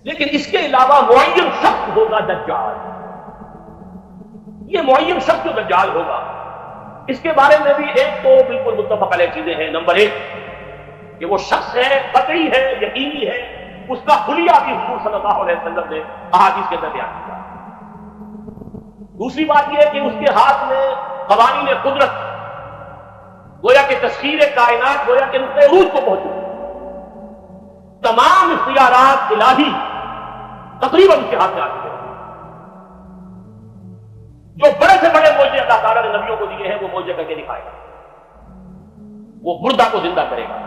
لیکن اس کے علاوہ معین شخص ہوگا دجال، یہ معین شخص جو دجال ہوگا اس کے بارے میں بھی ایک تو بالکل متفق علیہ چیزیں ہیں۔ نمبر ایک کہ وہ شخص ہے، قطعی ہے، یقینی ہے، اس کا خلیہ بھی حضور صلی اللہ علیہ وسلم نے احادیث کے اندر بیان کیا۔ دوسری بات یہ ہے کہ اس کے ہاتھ میں قوانین قدرت، گویا کہ تسخیر کائنات گویا کہ نقطۂ عروج کو پہنچے، تمام اختیارات الہی تقریباً اس کے ہاتھ میں آ چکے ہیں۔ جو بڑے سے بڑے معجزے اللہ تعالیٰ نے نبیوں کو دیے ہیں وہ معجزے کر کے دکھائے گا، وہ مردہ کو زندہ کرے گا،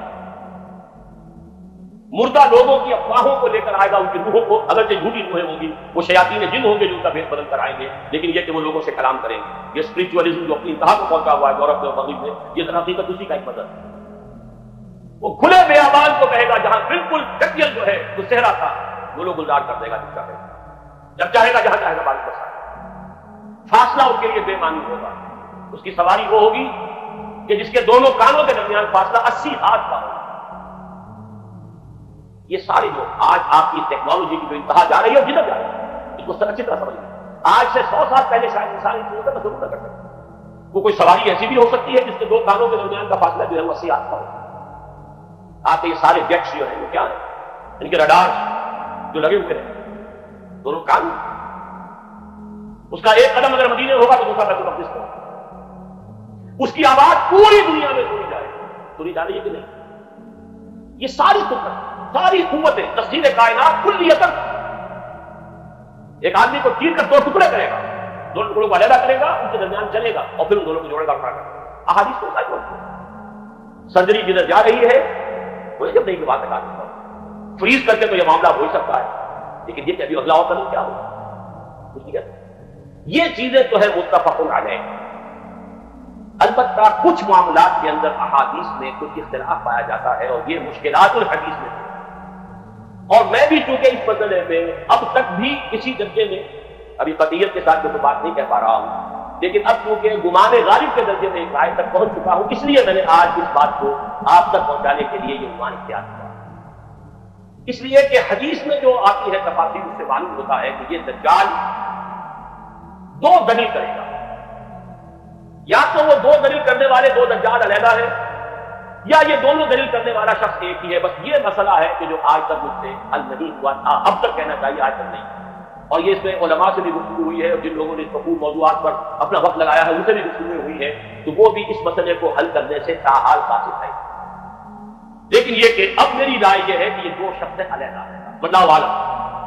مردہ لوگوں کی افواہوں کو لے کر آئے گا، ان کی روحوں کو، اگرچہ جھوٹی روحیں ہوں گی، وہ شیاطین جن ہوں گے جو ان کا بھید بدل کر آئیں گے، لیکن یہ کہ وہ لوگوں سے کلام کریں گے۔ یہ اسپرچولیزم جو اپنی انتہا کو پہنچا ہوا ہے یورپ میں اور مغرب میں، یہ در حقیقت اسی کا ایک مدد ہے۔ وہ کھلے بیابان کو کہے گا جہاں بالکل ٹیکل جو ہے وہ صحرا تھا، وہ لوگ گلزار کر دے گا جب چاہے گا، جہاں چاہے گا بارش برسائے گا۔ فاصلہ اس کے لیے بے معنی ہوگا، اس کی سواری وہ ہوگی کہ جس کے دونوں کانوں کے درمیان فاصلہ 80 ہاتھ کا ہوگا۔ یہ سارے جو آج آپ کی ٹیکنالوجی کی جو انتہا جا رہی ہے اور جدھر جا رہی ہے، اس کو سب اچھی طرح سمجھیں۔ آج سے 100 سال پہلے شاید انسان ان چیزوں کا تصور نہ کر سکتا۔ وہ کوئی سواری ایسی بھی ہو سکتی ہے جس کے دو کانوں کے درمیان کا فاصلہ جو ہے وہ 80 ہاتھ کا ہوگا۔ آپ کے یہ سارے جیٹس جو ہیں وہ کیا ہیں؟ ان کے رڈار جو لگے ہوئے ہیں، دونوں کان، اس کا ایک قدم اگر مدینے ہوگا تو دوسرا بیت المقدس کا ہوگا۔ اس کی آواز پوری دنیا میں سنی جائے، سنی جا رہی ہے کہ نہیں؟ یہ ساری قدرت، ساری قوتیں، تسخیر کائنات کلیتاً ایک آدمی کو چیر کر 2 ٹکڑے کرے گا، 2 ٹکڑوں کو علیحدہ کرے گا، ان کے درمیان چلے گا اور پھر ان دونوں کو جوڑے گا اٹھا کر۔ احادیث کو سچ بولتے ہیں۔ سرجری جدھر جا رہی ہے وہ جب نہیں کی بات ہے، فریز کر کے تو یہ معاملہ ہو ہی سکتا ہے، لیکن یہ کہ ابھی اگلا قدم کیا ہوگا کچھ نہیں کہتے۔ یہ چیزیں تو ہے متفق علیہ۔ البتہ کچھ معاملات کے اندر احادیث میں کچھ اختلاف پایا جاتا ہے اور یہ مشکلات الحدیث میں ہے، اور میں بھی چونکہ اس مسئلے میں اب تک بھی کسی درجے میں ابھی قطعیت کے ساتھ کوئی بات نہیں کہہ پا رہا ہوں، لیکن اب چونکہ گمان غالب کے درجے میں ایک رائے تک پہنچ چکا ہوں، اس لیے میں نے آج اس بات کو آپ تک پہنچانے کے لیے یہ عنوان اختیار کیا، اس لیے کہ حدیث میں جو آتی ہے تفاصیل اس سے معلوم ہوتا ہے کہ یہ دجال 2 دلیل کرے گا، یا تو وہ 2 دلیل کرنے والے 2 دجال علیحدہ ہیں، یا یہ دونوں دلیل کرنے والا شخص ایک ہی ہے۔ بس یہ مسئلہ ہے کہ جو آج تک مجھ سے حل نہیں ہوا تھا، اب تک کہنا چاہیے آج تک نہیں، اور یہ اس میں علماء سے بھی گفتگو ہوئی ہے اور جن لوگوں نے اس مفہوم موضوعات پر اپنا وقت لگایا ہے ان سے بھی گفتگو ہوئی ہے، تو وہ بھی اس مسئلے کو حل کرنے سے تاحال قاصر ہے۔ لیکن یہ کہ اب میری رائے یہ ہے کہ یہ 2 شخص علیحدہ ہیں، واللہ اعلم،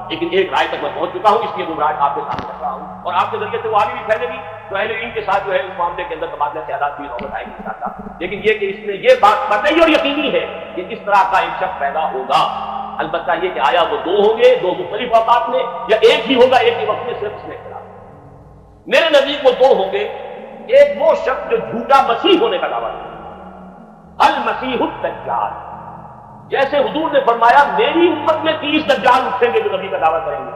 لیکن ایک رائے تک میں پہنچ چکا ہوں، اس لیے وہ رائے آپ کے سامنے رکھ رہا ہوں، اور آپ کے ذریعے سے وہ آگے بھی پھیلے گی تو اہل علم کے ساتھ جو ہے اس معاملے کے اندر تبادلہ خیالات کی نوبت آئے گی انشاءاللہ۔ لیکن یہ کہ اس میں یہ بات قطعی اور یقینی ہے کہ اس طرح کا ایک شخص پیدا ہوگا، البتہ یہ کہ آیا وہ 2 ہوں گے 2 مختلف اوقات میں، یا ایک ہی ہوگا ایک ہی وقت میں، صرف اس میں اختلاف۔ میرے نزدیک وہ 2 ہوں گے، ایک وہ شخص جو جھوٹا مسیح ہونے کا دعویٰ کرے، المسیح الدجال، جیسے حضور نے فرمایا میری امت میں 30 دجال اٹھیں گے جو نبی کا دعویٰ کریں گے،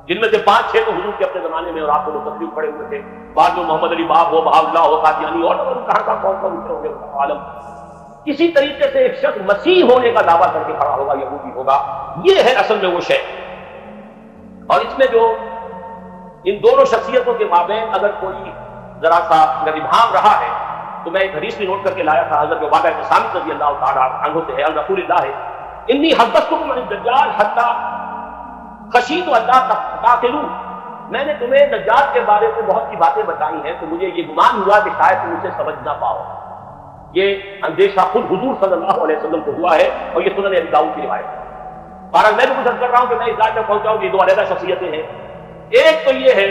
جن میں سے 5-6 تو حضور کے اپنے زمانے میں اور آپ کو لوگ تکلیف پڑے ہوئے تھے، بعد میں محمد علی باب ہو، بہاء اللہ ہو، قادیانی اور کہاں کا کون کون اٹھے ہوں گے عالم۔ کسی طریقے سے ایک شخص مسیح ہونے کا دعویٰ کر کے کھڑا ہوگا، یہودی ہوگا، یہ ہے اصل میں وہ شے۔ اور اس میں جو ان دونوں شخصیتوں کے مابین اگر کوئی ذرا سا ابہام رہا ہے تو میں ایک حدیث بھی نوٹ کر کے لایا تھا، حضرت عبادہ بن صامت رضی اللہ تعالیٰ عنہ سے ہے، رسول اللہ ہے انی حدثتکم عن الدجال حتی خشیت اللہ تقاتلوا، میں نے تمہیں دجال کے بارے میں بہت سی باتیں بتائی ہیں تو مجھے یہ گمان ہوا کہ شاید تم اسے سمجھ نہ پاؤ۔ یہ اندیشہ خود حضور صلی اللہ علیہ وسلم کو ہوا ہے اور یہ سنن ابی داؤد کی روایت ہے۔ بہرحال میں بھی کوشش کر رہا ہوں کہ میں اس رائے تک پہنچاؤں کہ یہ 2 علیحدہ شخصیتیں ہیں۔ ایک تو یہ ہے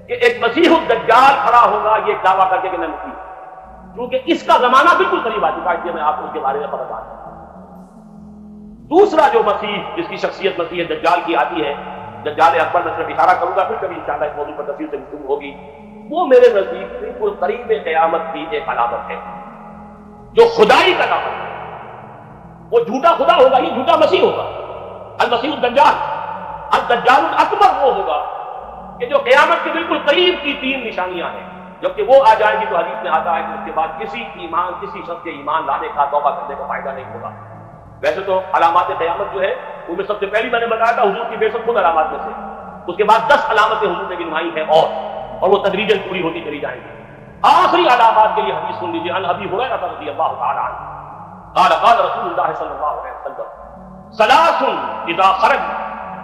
کہ ایک مسیح الدجال کھڑا ہوگا یہ ایک دعویٰ کر کے کہ میں مسیح ہوں، کیونکہ اس کا زمانہ بالکل قریب آ چکا ہے، اس لیے میں آپ کو اس کے بارے میں خبردار کرتا ہوں۔ دوسرا جو مسیح جس کی شخصیت مسیح دجال کی آتی ہے، دجال اکبر میں صرف اشارہ کروں گا، پھر کبھی انشاءاللہ اس موضوع پر تفصیل سے گفتگو ہوگی، وہ میرے نزدیک بالکل قریب قیامت کی ایک علامت ہے جو خدائی کا دعویٰ ہے۔ وہ جھوٹا خدا ہوگا، یہ جھوٹا مسیح ہوگا، المسیح الدجال۔ الدجال الاکبر وہ ہوگا کہ جو قیامت کے بالکل قریب کی 3 نشانیاں ہیں، جبکہ وہ آ جائے گی تو حدیث میں آتا ہے کہ اس کے بعد کسی شخص کے ایمان لانے کا توبہ کرنے کا فائدہ نہیں ہوگا، ویسے تو علامات قیامت جو ہے ان میں سب سے پہلی میں نے بتایا تھا حضور کی بعثت خود علامات میں سے، اس کے بعد 10 علامتیں حضور نے گنوائی ہیں اور وہ تدریجاً پوری ہوتی چلی جائیں گی۔ آخری علامات کے لیے حدیث سن لیجیے، عن ابی ہریرہ رضی اللہ تعالی عنہ قال قال رسول اللہ صلی اللہ علیہ وسلم ثلاث اذا خرج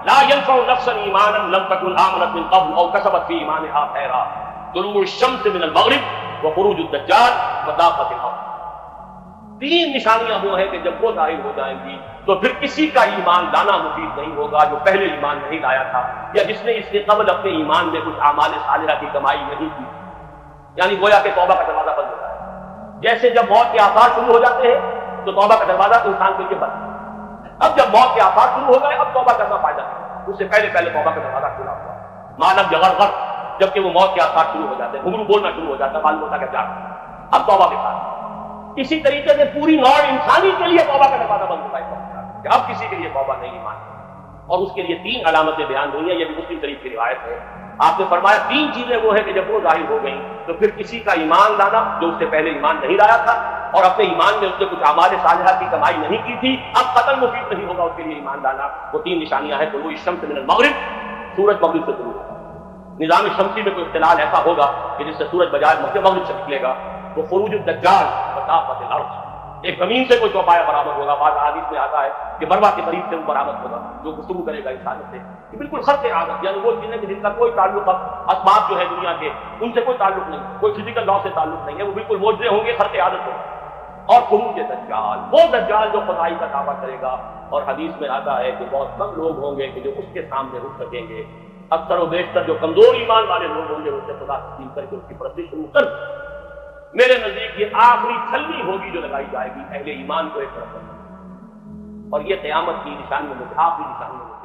لا ينفع نفسا ایمانا لم تكن آمنت من قبل او كسبت في ایمانها خیرا طلوع الشمس من المغرب وخروج الدجال وضاقت الارض۔ تین نشانیاں وہ ہیں کہ جب وہ ظاہر ہو جائیں گی تو پھر کسی کا ایمان لانا مفید نہیں ہوگا جو پہلے ایمان نہیں لایا تھا یا جس نے اس کے قبل اپنے ایمان میں کچھ اعمال صالحہ کی کمائی نہیں کی، یعنی گویا کہ توبہ کا دروازہ بند ہوتا ہے۔ جیسے جب موت کے آثار شروع ہو جاتے ہیں تو توبہ کا دروازہ انسان کے لیے بند ہے، اب جب موت کے آثار شروع ہو گئے اب توبہ کرنا فائدہ نہیں، اس سے پہلے توبہ کا دروازہ کھلا ہوا مانب جغرغر، جبکہ وہ موت کے آثار شروع ہو جاتے ہیں، گھنگرو بولنا شروع ہو جاتا ہے، معلوم ہوتا ہے کہ اب توبہ کے ساتھ۔ اسی طریقے سے پوری نوع انسانی کے لیے توبہ کا دروازہ بند ہوتا ہے کہ اب کسی کے لیے توبہ نہیں مانتا، اور اس کے لیے تین علامتیں بیان ہوئی ہیں، یہ بھی مسلم شریف کی روایت ہے۔ آپ نے فرمایا تین چیزیں وہ ہیں کہ جب وہ ظاہر ہو گئیں تو پھر کسی کا ایمان لانا جو اس سے پہلے ایمان نہیں لایا تھا اور اپنے ایمان میں اس نے کچھ اعمال صالحہ کی کمائی نہیں کی تھی، اب قتل مفید نہیں ہوگا اس کے لیے ایمان لانا۔ وہ تین نشانیاں ہیں، طلوع الشمس من المغرب، سورج مغرب سے طلوع ہوگا، نظام شمسی میں کوئی اختلال ایسا ہوگا کہ جس سے سورج بجائے مغرب سے نکلے گا، وہ خروج الدجال وضاقت الارض، ایک زمین سے کوئی چوپایا برآمد ہوگا، بعض حدیث میں آتا ہے کہ بروا کے قریب سے وہ برآمد ہوگا جو گفتگو کرے گا انسان سے، یہ بالکل خرق عادت، یعنی وہ چیزیں جن کا کوئی تعلق اسباب جو ہے دنیا کے ان سے کوئی تعلق نہیں، کوئی فزیکل لا سے تعلق نہیں ہے، وہ بالکل معجزے ہوں گے، خرق عادت ہوگا۔ اور خروج دجال، وہ دجال جو خدائی کا دعویٰ کرے گا، اور حدیث میں آتا ہے کہ بہت کم لوگ ہوں گے کہ جو اس کے سامنے رک سکیں گے، اکثر و بیشتر جو کمزور ایمان والے لوگ ہوں گے اس سے خدا تسلیم کر کے اس کی پرستش شروع کر۔ میرے نزدیک یہ آخری چھلنی ہوگی جو لگائی جائے گی اہل ایمان کو ایک طرف، اور یہ قیامت کی نشانی میں آخری نشانی میں